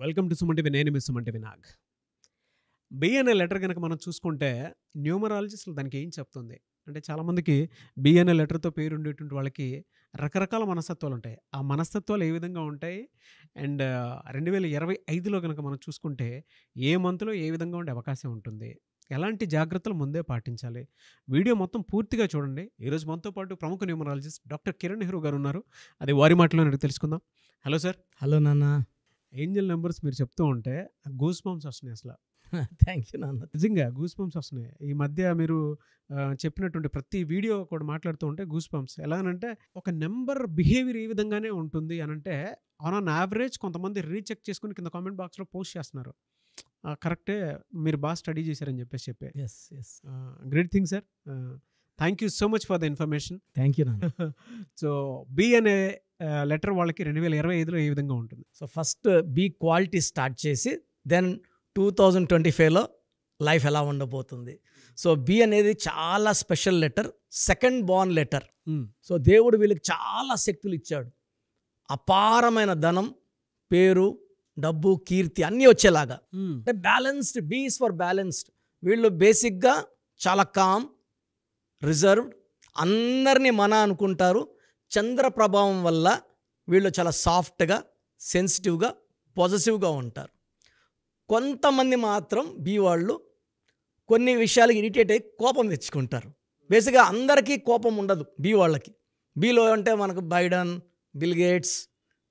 Welcome to Suman TV. నేను మీ Suman TV Nag. B అనే letter కనుక మనం చూసుకుంటే న్యూమరాలజీ అసలు దానికి ఏం చెప్తుంది అంటే, చాలామందికి బి అనే లెటర్తో పేరు ఉండేటువంటి వాళ్ళకి రకరకాల మనస్తత్వాలు ఉంటాయి. ఆ మనస్తత్వాలు ఏ విధంగా ఉంటాయి అండ్ 2025లో కనుక మనం చూసుకుంటే ఏ మంత్లో ఏ విధంగా ఉండే అవకాశం ఉంటుంది, ఎలాంటి జాగ్రత్తలు ముందే పాటించాలి, వీడియో మొత్తం పూర్తిగా చూడండి. ఈరోజు మనతో పాటు ప్రముఖ న్యూమరాలజిస్ట్ డాక్టర్ కిరణ్ నెహ్రూ గారు ఉన్నారు. అది వారి మాటలోనే అడిగి తెలుసుకుందాం. Hello sir. హలో నాన్న. ఏంజల్ నెంబర్స్ మీరు చెప్తూ ఉంటే గూస్ బంప్స్ వస్తున్నాయి. అసలు థ్యాంక్ యూ నాన్న. నిజంగా గూస్ బంప్స్ వస్తున్నాయి. ఈ మధ్య మీరు చెప్పినటువంటి ప్రతి వీడియో కూడా మాట్లాడుతూ ఉంటే గూస్ బంప్స్. ఎలాగనంటే ఒక నెంబర్ బిహేవియర్ ఈ విధంగానే ఉంటుంది అని అంటే ఆన్ అన్ యావరేజ్ కొంతమంది రీచెక్ చేసుకుని కింద కామెంట్ బాక్స్లో పోస్ట్ చేస్తున్నారు. కరెక్టే, మీరు బాగా స్టడీ చేశారని చెప్పి yes yes great thing sir. Thank you so much for the information. Thank you నాన్న. సో బి అనే లెటర్ వాళ్ళకి 2025లో ఏ విధంగా ఉంటుంది? So first B quality start చేసి దెన్ 2025లో లైఫ్ ఎలా ఉండబోతుంది. సో బి అనేది చాలా special letter, second born letter. So దేవుడు వీళ్ళకి చాలా శక్తులు ఇచ్చాడు. అపారమైన ధనం, పేరు, డబ్బు, కీర్తి అన్నీ వచ్చేలాగా. అంటే balanced, B is for balanced. వీళ్ళు బేసిక్గా చాలా కామ్, రిజర్వ్డ్, అందరినీ మన అనుకుంటారు. చంద్ర ప్రభావం వల్ల వీళ్ళు చాలా సాఫ్ట్గా, సెన్సిటివ్గా, పాజిటివ్గా ఉంటారు. కొంతమంది మాత్రం బీ వాళ్ళు కొన్ని విషయాలకి ఇరిటేట్ అయ్యి కోపం తెచ్చుకుంటారు. బేసిక్గా అందరికీ కోపం ఉండదు బీ వాళ్ళకి. బీలో అంటే మనకు బైడెన్, బిల్ గేట్స్,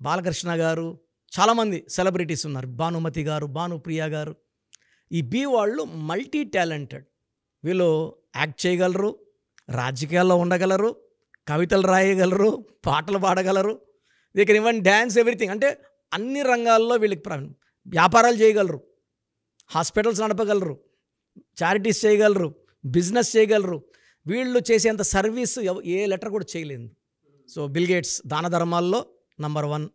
బాలకృష్ణ గారు, చాలామంది సెలబ్రిటీస్ ఉన్నారు. భానుమతి గారు, భానుప్రియ గారు. ఈ బీ వాళ్ళు మల్టీ టాలెంటెడ్. వీళ్ళు యాక్ట్ చేయగలరు, రాజకీయాల్లో ఉండగలరు, కవితలు రాయగలరు, పాటలు పాడగలరు, they can even dance, everything. అంటే అన్ని రంగాల్లో వీళ్ళకి వ్యాపారాలు చేయగలరు, హాస్పిటల్స్ నడపగలరు, చారిటీస్ చేయగలరు, బిజినెస్ చేయగలరు. వీళ్ళు చేసేంత సర్వీస్ ఏ లెటర్ కూడా చేయలేదు. సో బిల్ గేట్స్ దాన ధర్మాల్లో నంబర్ 1.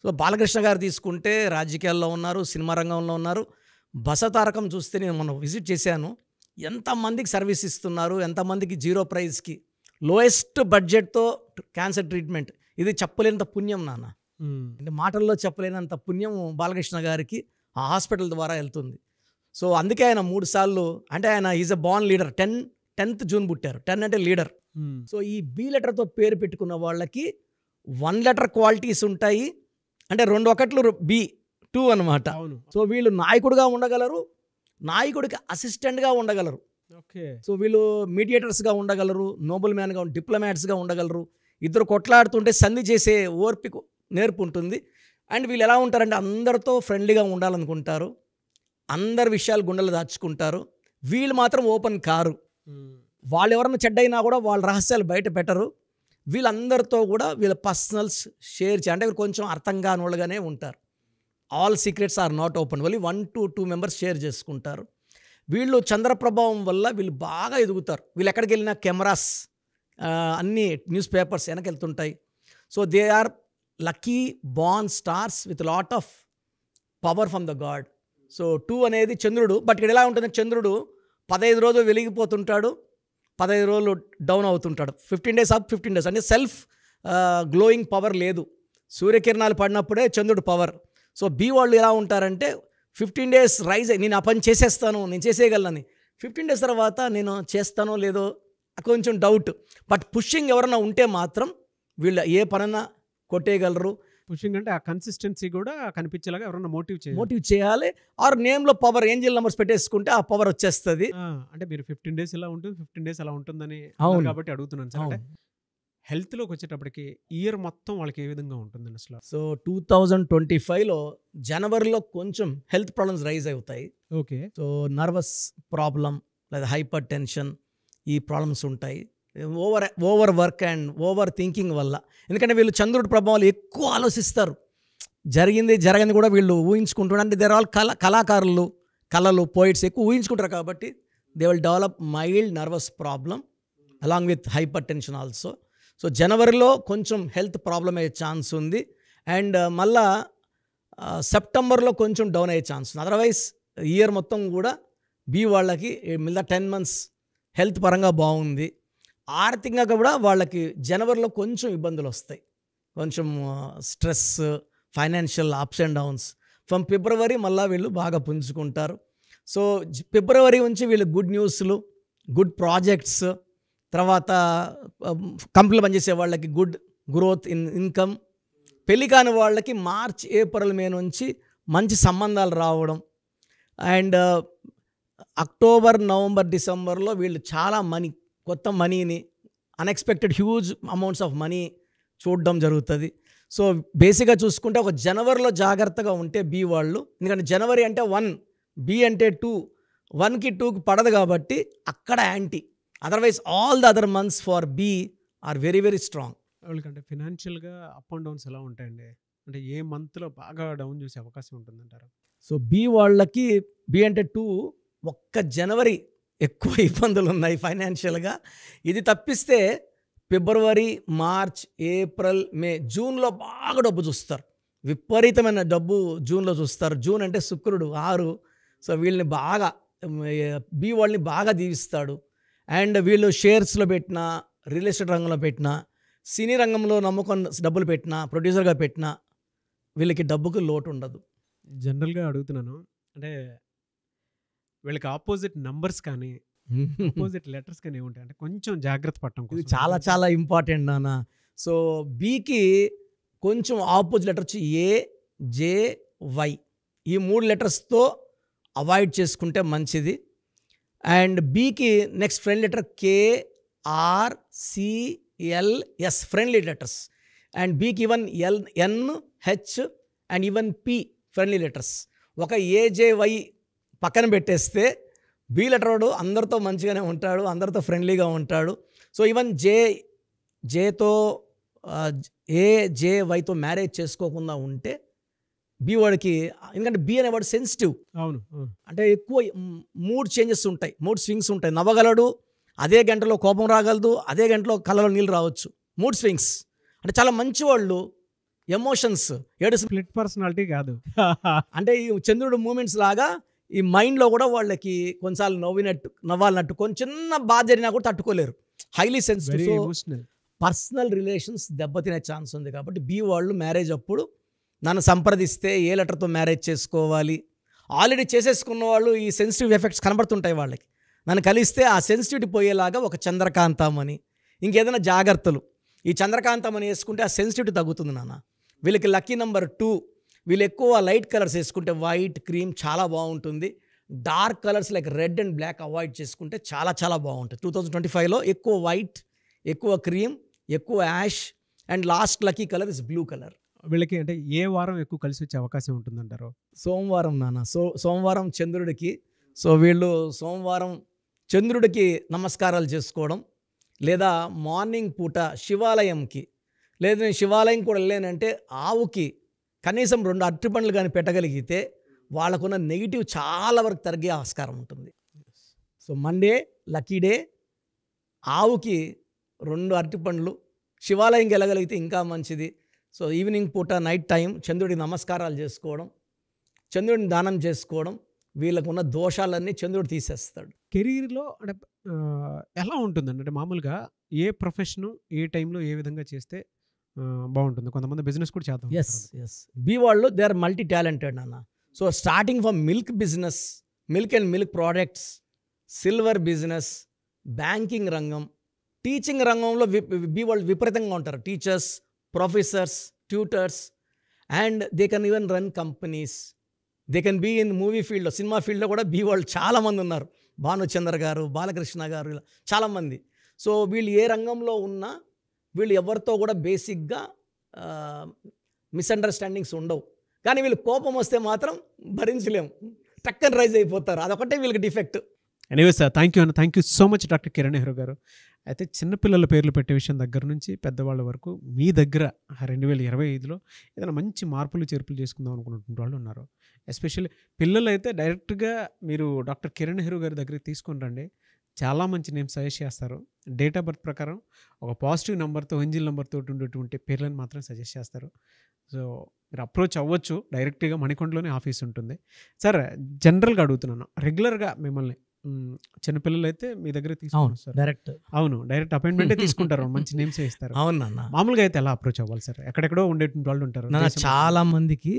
సో బాలకృష్ణ గారు తీసుకుంటే రాజకీయాల్లో ఉన్నారు, సినిమా రంగంలో ఉన్నారు. బసతారకం చూస్తే నేను మొన్న విజిట్ చేశాను. ఎంతమందికి సర్వీస్ ఇస్తున్నారు, ఎంతమందికి జీరో ప్రైస్కి, లోయెస్ట్ బడ్జెట్తో క్యాన్సర్ ట్రీట్మెంట్. ఇది చెప్పలేనంత పుణ్యం నాన్న. అంటే మాటల్లో చెప్పలేనంత పుణ్యం బాలకృష్ణ గారికి ఆ హాస్పిటల్ ద్వారా వెళ్తుంది. సో అందుకే ఆయన 3 సార్లు, అంటే ఆయన is a born leader. 10th June పుట్టారు. 10 అంటే లీడర్. సో ఈ బి లెటర్తో పేరు పెట్టుకున్న వాళ్ళకి 1 లెటర్ క్వాలిటీస్ ఉంటాయి. అంటే 2 ఒకట్లు B2 అనమాట. సో వీళ్ళు నాయకుడిగా ఉండగలరు, నాయకుడికి అసిస్టెంట్గా ఉండగలరు. సో వీళ్ళు మీడియేటర్స్గా ఉండగలరు, నోబెల్ మ్యాన్గా, డిప్లొమాట్స్గా ఉండగలరు. ఇద్దరు కొట్లాడుతుంటే సంధి చేసే ఓర్పిక, నేర్పు ఉంటుంది. అండ్ వీళ్ళు ఎలా ఉంటారంటే అందరితో ఫ్రెండ్లీగా ఉండాలనుకుంటారు, అందరి విషయాలు గుండెలు దాచుకుంటారు. వీళ్ళు మాత్రం ఓపెన్ కారు. వాళ్ళు ఎవరన్నా చెడ్డైనా కూడా వాళ్ళ రహస్యాలు బయట పెట్టరు. వీళ్ళందరితో కూడా వీళ్ళ పర్సనల్స్ షేర్ అంటే వీళ్ళు కొంచెం అర్థం కాని వాళ్ళుగానే ఉంటారు. All secrets are not open. Only 1 to 2 members share చేసుకుంటారు. వీళ్ళు చంద్రప్రభావం వల్ల వీళ్ళు బాగా ఎదుగుతారు. వీళ్ళు ఎక్కడికి వెళ్ళినా కెమెరాస్, అన్ని న్యూస్ పేపర్స్ వెనకెళ్తుంటాయి. So they are lucky born stars with lot of power from the god. So 2 అనేది చంద్రుడు. బట్ ఇక్కడ ఎలా ఉంటుంది, చంద్రుడు 15 రోజులు వెలిగిపోతుంటాడు, 15 రోజులు డౌన్ అవుతుంటాడు. 15 days అప్, 15 days అంటే సెల్ఫ్ గ్లోయింగ్ పవర్ లేదు. సూర్యకిరణాలు పడినప్పుడే చంద్రుడు పవర్. సో బీ వాళ్ళు ఎలా ఉంటారంటే 15 days రైజ్ అయ్యి నేను ఆ పని చేసేస్తాను, నేను చేసేయగలనని. 15 days తర్వాత నేను చేస్తానో లేదో కొంచెం డౌట్. బట్ పుషింగ్ ఎవరైనా ఉంటే మాత్రం వీళ్ళు ఏ పనైనా కొట్టేయగలరు. పుషింగ్ అంటే ఆ కన్సిస్టెన్సీ కూడా కనిపించేలాగా ఎవరైనా మోటివ్ చేయాలి. ఆర్ నేమ్లో పవర్, ఏంజిల్ నెంబర్స్ పెట్టేసుకుంటే ఆ పవర్ వచ్చేస్తుంది. అంటే మీరు 15 days ఇలా ఉంటుంది, 15 days అలా ఉంటుందని కాబట్టి అడుగుతున్నాను సార్. అంటే హెల్త్లోకి వచ్చేటప్పటికి ఇయర్ మొత్తం వాళ్ళకి ఏ విధంగా ఉంటుందండి అసలు? సో 2025లో జనవరిలో కొంచెం హెల్త్ ప్రాబ్లమ్స్ రైజ్ అవుతాయి. ఓకే. సో నర్వస్ ప్రాబ్లం లేదా హైపర్ టెన్షన్, ఈ ప్రాబ్లమ్స్ ఉంటాయి. Over work and over thinking వల్ల. ఎందుకంటే వీళ్ళు చంద్రుడి ప్రభావాలు ఎక్కువ ఆలోచిస్తారు. జరగంది కూడా వీళ్ళు ఊహించుకుంటున్నారు. అంటే దేర్ ఆల్ కళాకారులు, కళలు, పోయిట్స్ ఎక్కువ ఊహించుకుంటారు కాబట్టి they will develop mild nervous problem along with hyper tension also. So జనవరిలో కొంచెం హెల్త్ ప్రాబ్లం అయ్యే ఛాన్స్ ఉంది. అండ్ మళ్ళా సెప్టెంబర్లో కొంచెం డౌన్ అయ్యే ఛాన్స్ ఉంది. అదర్వైజ్ ఇయర్ మొత్తం కూడా బీ వాళ్ళకి మిగతా 10 months హెల్త్ పరంగా బాగుంది. ఆర్థికంగా కూడా వాళ్ళకి జనవరిలో కొంచెం ఇబ్బందులు వస్తాయి. కొంచెం stress, financial ups and downs. From February మళ్ళీ వీళ్ళు బాగా పుంజుకుంటారు. సో ఫిబ్రవరి నుంచి వీళ్ళు గుడ్ న్యూస్లు, గుడ్ ప్రాజెక్ట్స్, తర్వాత కంపెనీలు పనిచేసే వాళ్ళకి గుడ్ గ్రోత్ ఇన్ ఇన్కమ్, పెళ్లి కాని వాళ్ళకి మార్చ్ ఏప్రిల్ మే నుంచి మంచి సంబంధాలు రావడం, అండ్ అక్టోబర్ నవంబర్ డిసెంబర్లో వీళ్ళు చాలా కొత్త మనీని, unexpected huge amounts of money చూడడం జరుగుతుంది. సో బేసిక్గా చూసుకుంటే ఒక జనవరిలో జాగ్రత్తగా ఉంటే బి వాళ్ళు, ఎందుకంటే జనవరి అంటే 1, బి అంటే 2, 1కి 2కి పడదు కాబట్టి అక్కడ anti. Otherwise all the other months for B are very very strong. వాళ్ళకంటే ఫినాన్షియల్గా అప్ అండ్ డౌన్స్ ఎలా ఉంటాయండి? అంటే ఏ మంత్లో బాగా డౌన్ చూసే అవకాశం ఉంటుందంటారు? సో బి వాళ్ళకి, బి అంటే 2, ఒక్క జనవరి ఎక్కువ ఇబ్బందులు ఉన్నాయి ఫైనాన్షియల్గా. ఇది తప్పిస్తే ఫిబ్రవరి, మార్చ్, ఏప్రిల్, మే, జూన్లో బాగా డబ్బు చూస్తారు. విపరీతమైన డబ్బు జూన్లో చూస్తారు. జూన్ అంటే శుక్రుడు 6. సో వీళ్ళని బాగా, బి వాళ్ళని బాగా దీవిస్తాడు. అండ్ వీళ్ళు షేర్స్లో పెట్టినా, రియల్ ఎస్టేట్ రంగంలో పెట్టినా, సినీ రంగంలో నమ్మకం డబ్బులు పెట్టినా, ప్రొడ్యూసర్గా పెట్టినా వీళ్ళకి డబ్బుకు లోటు ఉండదు. జనరల్గా అడుగుతున్నాను, అంటే వీళ్ళకి ఆపోజిట్ నంబర్స్ కానీ ఆపోజిట్ లెటర్స్ కానీ ఏముంటాయి? అంటే కొంచెం జాగ్రత్త పడటం ఇది కోసం. చాలా చాలా ఇంపార్టెంట్ నాన్న. సో బికి కొంచెం ఆపోజిట్ లెటర్ వచ్చి ఏ, జే, వై, ఈ 3 లెటర్స్తో అవాయిడ్ చేసుకుంటే మంచిది. అండ్ బికి next friend letter K, R, C, L, S, friendly letters. And బికి even L, N, H and even P friendly letters. ఒక ఏజేవై పక్కన పెట్టేస్తే బి లెటర్ వాడు అందరితో మంచిగానే ఉంటాడు, అందరితో ఫ్రెండ్లీగా ఉంటాడు. సో ఈవెన్ జేతో, ఏజేవైతో మ్యారేజ్ చేసుకోకుండా ఉంటే బి వాడికి, ఎందుకంటే బి అనేవాడు సెన్సిటివ్. అవును. అంటే ఎక్కువ మూడ్ చేంజెస్ ఉంటాయి, మూడ్ స్వింగ్స్ ఉంటాయి. నవ్వగలడు, అదే గంటలో కోపం రాగలదు, అదే గంటలో కళ్ళలో నీళ్ళు రావచ్చు. మూడ్ స్వింగ్స్ అంటే చాలా మంచివాళ్ళు. ఎమోషన్స్, స్ప్లిట్ పర్సనాలిటీ కాదు. అంటే ఈ చంద్రుడు మూమెంట్స్ లాగా ఈ మైండ్లో కూడా వాళ్ళకి కొన్నిసార్లు నవ్వాలన్నట్టు, కొంచెం చిన్న బాధ జరిగినా కూడా తట్టుకోలేరు. Highly sensitive. Very so emotional. Personal relations దెబ్బతినే ఛాన్స్ ఉంది. కాబట్టి బి వాళ్ళు మ్యారేజ్ అప్పుడు నన్ను సంప్రదిస్తే ఏ లెటర్తో మ్యారేజ్ చేసుకోవాలి, ఆల్రెడీ చేసేసుకున్న వాళ్ళు ఈ సెన్సిటివ్ ఎఫెక్ట్స్ కనబడుతుంటాయి వాళ్ళకి. నన్ను కలిస్తే ఆ సెన్సిటివిటీ పోయేలాగా ఒక చంద్రకాంతం అని, ఇంకేదైనా జాగ్రత్తలు, ఈ చంద్రకాంతం అని వేసుకుంటే ఆ సెన్సిటివిటీ తగ్గుతుంది నాన్న. వీళ్ళకి లక్కీ నెంబర్ 2. వీళ్ళు ఎక్కువ లైట్ కలర్స్ వేసుకుంటే వైట్, క్రీమ్ చాలా బాగుంటుంది. Dark colours like red and black avoid చేసుకుంటే చాలా చాలా బాగుంటుంది. 2025లో ఎక్కువ వైట్, ఎక్కువ క్రీమ్, ఎక్కువ ash and last lucky colour is blue colour. వీళ్ళకి అంటే ఏ వారం ఎక్కువ కలిసి వచ్చే అవకాశం ఉంటుందంటారు? సోమవారం నాన్న. సోమవారం చంద్రుడికి. సో వీళ్ళు సోమవారం చంద్రుడికి నమస్కారాలు చేసుకోవడం, లేదా మార్నింగ్ పూట శివాలయంకి, లేదు నేను శివాలయం కూడా వెళ్ళానంటే ఆవుకి కనీసం 2 అరటిపండ్లు కానీ పెట్టగలిగితే వాళ్ళకున్న నెగిటివ్ చాలా వరకు తగ్గే ఆస్కారం ఉంటుంది. So Monday lucky day. ఆవుకి 2 అరటిపండ్లు, శివాలయంకి వెళ్ళగలిగితే ఇంకా మంచిది. సో ఈవినింగ్ పూట, నైట్ టైం చంద్రుడికి నమస్కారాలు చేసుకోవడం, చంద్రుడిని దానం చేసుకోవడం, వీళ్ళకున్న దోషాలన్నీ చంద్రుడు తీసేస్తాడు. కెరీర్లో అంటే ఎలా ఉంటుందండి? అంటే మామూలుగా ఏ ప్రొఫెషను ఏ టైంలో ఏ విధంగా చేస్తే బాగుంటుంది? కొంతమంది బిజినెస్ కూడా చేద్దాం. ఎస్ బి వాళ్ళు దే ఆర్ మల్టీ టాలెంటెడ్ అన్న. So starting from milk business, milk and milk products, silver business, banking రంగం, టీచింగ్ రంగంలో బి వాళ్ళు విపరీతంగా ఉంటారు. Teachers, professors, tutors, and they can even run companies. They can be in movie ఫీల్డ్లో, cinema ఫీల్డ్లో కూడా B వాళ్ళు చాలామంది ఉన్నారు. భానుచంద్ర గారు, బాలకృష్ణ గారు, ఇలా చాలామంది. సో వీళ్ళు ఏ రంగంలో ఉన్నా వీళ్ళు ఎవరితో కూడా బేసిక్గా మిస్అండర్స్టాండింగ్స్ ఉండవు. కానీ వీళ్ళు కోపం వస్తే మాత్రం భరించలేము, టక్కన రైజ్ అయిపోతారు. అదొకటే వీళ్ళకి defect. Anyway sir, thank you so much doctor Kiran Nehru గారు. అయితే చిన్నపిల్లల పేర్లు పెట్టే విషయం దగ్గర నుంచి పెద్దవాళ్ళ వరకు మీ దగ్గర 2025లో ఏదైనా మంచి మార్పులు చేర్పులు చేసుకుందాం అనుకున్నటువంటి వాళ్ళు ఉన్నారు. ఎస్పెషల్లీ పిల్లలు అయితే డైరెక్ట్గా మీరు డాక్టర్ కిరణ్ నెహ్రూ గారి దగ్గరికి తీసుకొని రండి. చాలా మంచి నేమ్ సజెస్ట్ చేస్తారు. డేట్ ఆఫ్ బర్త్ ప్రకారం ఒక పాజిటివ్ నెంబర్తో, ఎంజిల్ నెంబర్తో ఉండేటువంటి పేర్లను మాత్రం సజెస్ట్ చేస్తారు. సో మీరు అప్రోచ్ అవ్వచ్చు. డైరెక్ట్గా మణికొండలోనే ఆఫీస్ ఉంటుంది. సార్ జనరల్గా అడుగుతున్నాను, రెగ్యులర్గా మిమ్మల్ని చిన్నపిల్లలు అయితే మీ దగ్గర తీసుకుంటారు డైరెక్ట్ అపాయింట్మెంటే తీసుకుంటారు, మంచి నేమ్స్ ఇస్తారు. అవునన్నా. మామూలుగా అయితే ఎలా అప్రోచ్ అవ్వాలి సార్? ఎక్కడెక్కడో ఉండేటువంటి వాళ్ళు ఉంటారు. చాలా మందికి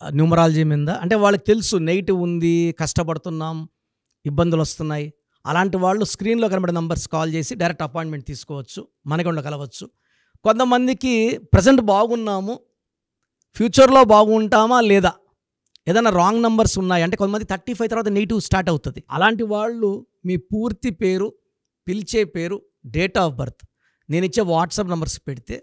న్యూమరాలజీ మీద, అంటే వాళ్ళకి తెలుసు నెగిటివ్ ఉంది, కష్టపడుతున్నాం, ఇబ్బందులు వస్తున్నాయి, అలాంటి వాళ్ళు స్క్రీన్లో కనబడే నంబర్స్ కాల్ చేసి డైరెక్ట్ అపాయింట్మెంట్ తీసుకోవచ్చు, మనకుండా కలవచ్చు. కొంతమందికి ప్రజెంట్ బాగున్నాము, ఫ్యూచర్లో బాగుంటామా లేదా, ఏదైనా రాంగ్ నంబర్స్ ఉన్నాయి అంటే కొంతమంది 35 తర్వాత నెగిటివ్ స్టార్ట్ అవుతుంది. అలాంటి వాళ్ళు మీ పూర్తి పేరు, పిలిచే పేరు, డేట్ ఆఫ్ బర్త్, నేను ఇచ్చే వాట్సాప్ నంబర్స్ పెడితే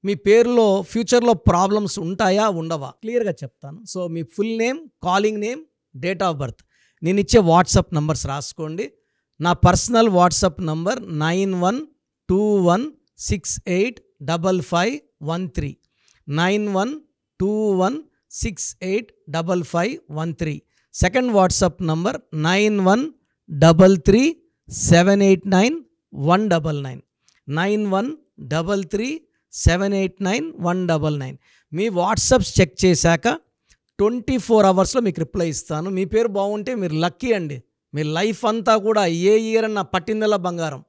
మీ పేరులో ఫ్యూచర్లో ప్రాబ్లమ్స్ ఉంటాయా ఉండవా క్లియర్గా చెప్తాను. So me full name, calling name, date of birth, నేను ఇచ్చే వాట్సాప్ నంబర్స్ రాసుకోండి. నా personal WhatsApp number 9121685513, 9121685513. Second WhatsApp number 9133789199, 9133789199. మీ వాట్సాప్స్ చెక్ చేశాక 24 అవర్స్లో మీకు రిప్లై ఇస్తాను. మీ పేరు బాగుంటే మీరు లక్కీ అండి. మీ లైఫ్ అంతా కూడా ఏ ఇయర్ అన్న పట్టిందల్లా బంగారం.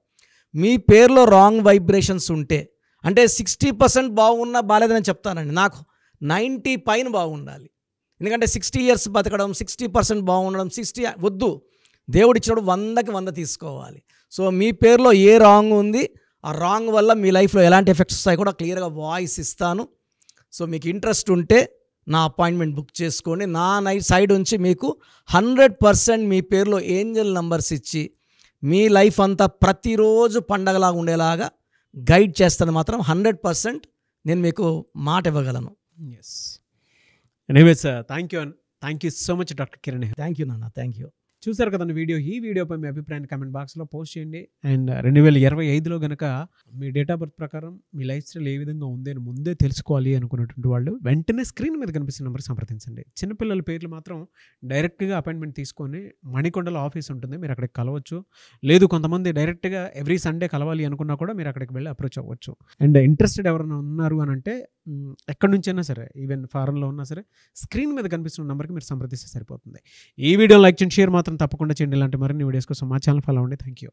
మీ పేరులో రాంగ్ వైబ్రేషన్స్ ఉంటే, అంటే 60% బాగున్నా బాగాలేదని చెప్తానండి, నాకు 90 పైన బాగుండాలి. ఎందుకంటే 60 ఇయర్స్ బతకడం, 60% బాగుండడం, 60 వద్దు. దేవుడు ఇచ్చినప్పుడు 100కి 100 తీసుకోవాలి. సో మీ పేరులో ఏ రాంగ్ ఉంది, ఆ రాంగ్ వల్ల మీ లైఫ్లో ఎలాంటి ఎఫెక్ట్స్ వస్తాయి కూడా క్లియర్గా వాయిస్ ఇస్తాను. సో మీకు ఇంట్రెస్ట్ ఉంటే నా అపాయింట్మెంట్ బుక్ చేసుకోండి. నా సైడ్ నుంచి మీకు 100% మీ పేరులో ఏంజల్ నంబర్స్ ఇచ్చి మీ లైఫ్ అంతా ప్రతిరోజు పండగలాగా ఉండేలాగా గైడ్ చేస్తాను. మాత్రం 100% నేను మీకు మాట ఇవ్వగలను. Yes, anyways thank you so much doctor Kiran. Thank you నాన్న, థ్యాంక్ యూ. చూసారు కదండి వీడియో. ఈ వీడియోపై మీ అభిప్రాయాన్ని కామెంట్ బాక్స్లో పోస్ట్ చేయండి. అండ్ 2025లో కనుక మీ డేట్ ఆఫ్ బర్త్ ప్రకారం మీ లైఫ్ స్టైల్ ఏ విధంగా ఉంది అని ముందే తెలుసుకోవాలి అనుకున్నటువంటి వాళ్ళు వెంటనే స్క్రీన్ మీద కనిపిస్తున్న నెంబర్ సంప్రదించండి. చిన్నపిల్లల పేర్లు మాత్రం డైరెక్ట్గా అపాయింట్మెంట్ తీసుకొని మణికొండలో ఆఫీస్ ఉంటుంది, మీరు అక్కడికి కలవచ్చు. లేదు కొంతమంది డైరెక్ట్గా ఎవ్రీ సండే కలవాలి అనుకున్నా కూడా మీరు అక్కడికి వెళ్ళి అప్రోచ్ అవ్వచ్చు. అండ్ ఇంట్రెస్టెడ్ ఎవరైనా ఉన్నారు అని అంటే ఎక్కడి నుంచైనా సరే, ఈవెన్ ఫారెన్లో ఉన్నా సరే, స్క్రీన్ మీద కనిపిస్తున్న నెంబర్కి మీరు సంప్రదిస్తే సరిపోతుంది. ఈ వీడియో లైక్ చేయండి, షేర్ మాత్రం తప్పకుండా చేయండి. ఇలాంటి మరిన్ని వీడియోస్ కోసం మా ఛానల్ ఫాలో అవ్వండి. Thank you.